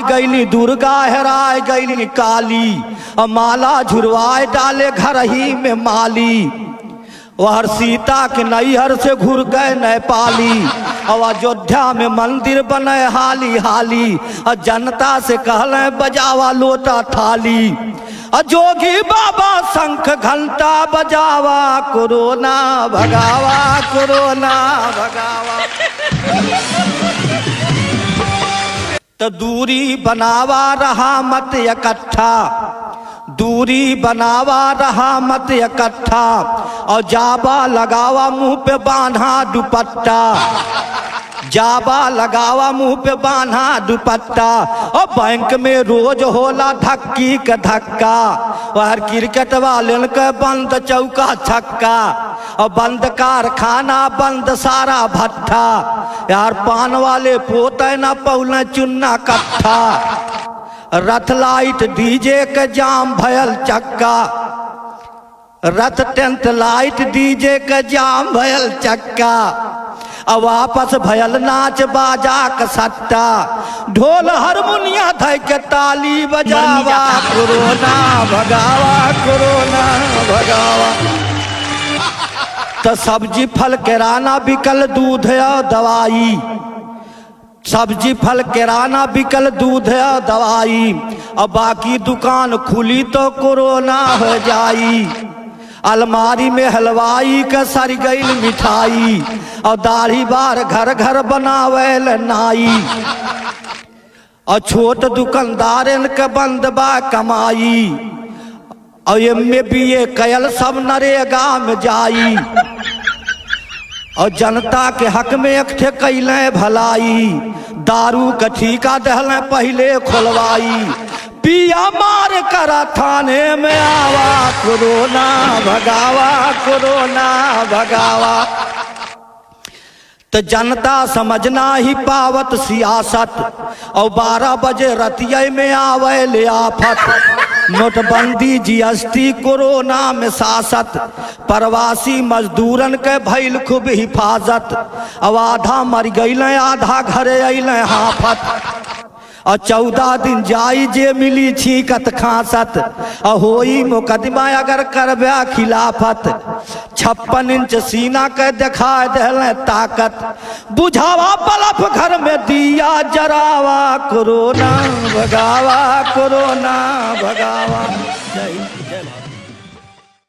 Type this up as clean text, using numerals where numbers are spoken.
गईली दुर्गा हेराय गईली काली, और माला झुरवाए डाले घर ही में माली। वह सीता के नैहर से घुर गए नेपाली, और अयोध्या में मंदिर बने हाली हाली, और जनता से कहले बजावा लोटा थाली। जोगी बाबा शंख घंटा बजावा, कोरोना भगावा, कोरोना भगावा। तो दूरी बनावा रहा मत इकट्ठा, दूरी बनावा रहा मत इकट्ठा, और जाबा लगावा मुंह पे बांधा दुपट्टा, जाबा लगावा मुंह पे बांधा दुपट्टा। और बैंक में रोज होला धक्की के धक्का, और क्रिकेट वाले के बंद चौका छक्का, और बंद कारखाना बंद सारा भट्ठा। यार पान वाले पोते न पौले चुन्ना कट्ठा, रथ लाइट डीजे के जाम भयल चक्का, रथ टेंट लाइट डीजे के जाम भयल चक्का। अब वापस भयल नाच बाजा का सट्टा, ढोल हारमोनिया धै के ताली बजावा, कोरोना भगावा, कोरोना भगावा। तो सब्जी फल किराना बिकल दूध और दवाई, सब्जी फल किराना बिकल दूध और दवाई, अब बाकी दुकान खुली तो कोरोना हो जाई। अलमारी में हलवाई का सर गईल मिठाई, और दाढ़ी बार घर घर बनावेल नाई, और छोट दुकानदारन के बंद बा कमाई, और MA कयल सब नरेगा में जाई। और जनता के हक में एकठे कैले भलाई, दारू का ठीका दहले पहले खोलवाई। पिया मार करा थाने में आवा, कोरोना भगावा, कोरोना भगावा। तो जनता समझना ही पावत सियासत, और 12 बजे रतिया में आवे ले आफत। नोटबंदी GST कोरोना में सासत, प्रवासी मजदूरन के भइल खूब हिफाजत। अब आधा मर गईले आधा घरे अइले हाफत, और 14 दिन जाई जे मिली छीकत खांसत, और होई मुकदमा अगर करबे खिलाफत। 56 इंच सीना के देखा दहले ताकत, बुझावा बल्ब घर में दिया जरावा, कोरोना भगावा, कोरोना भगावा।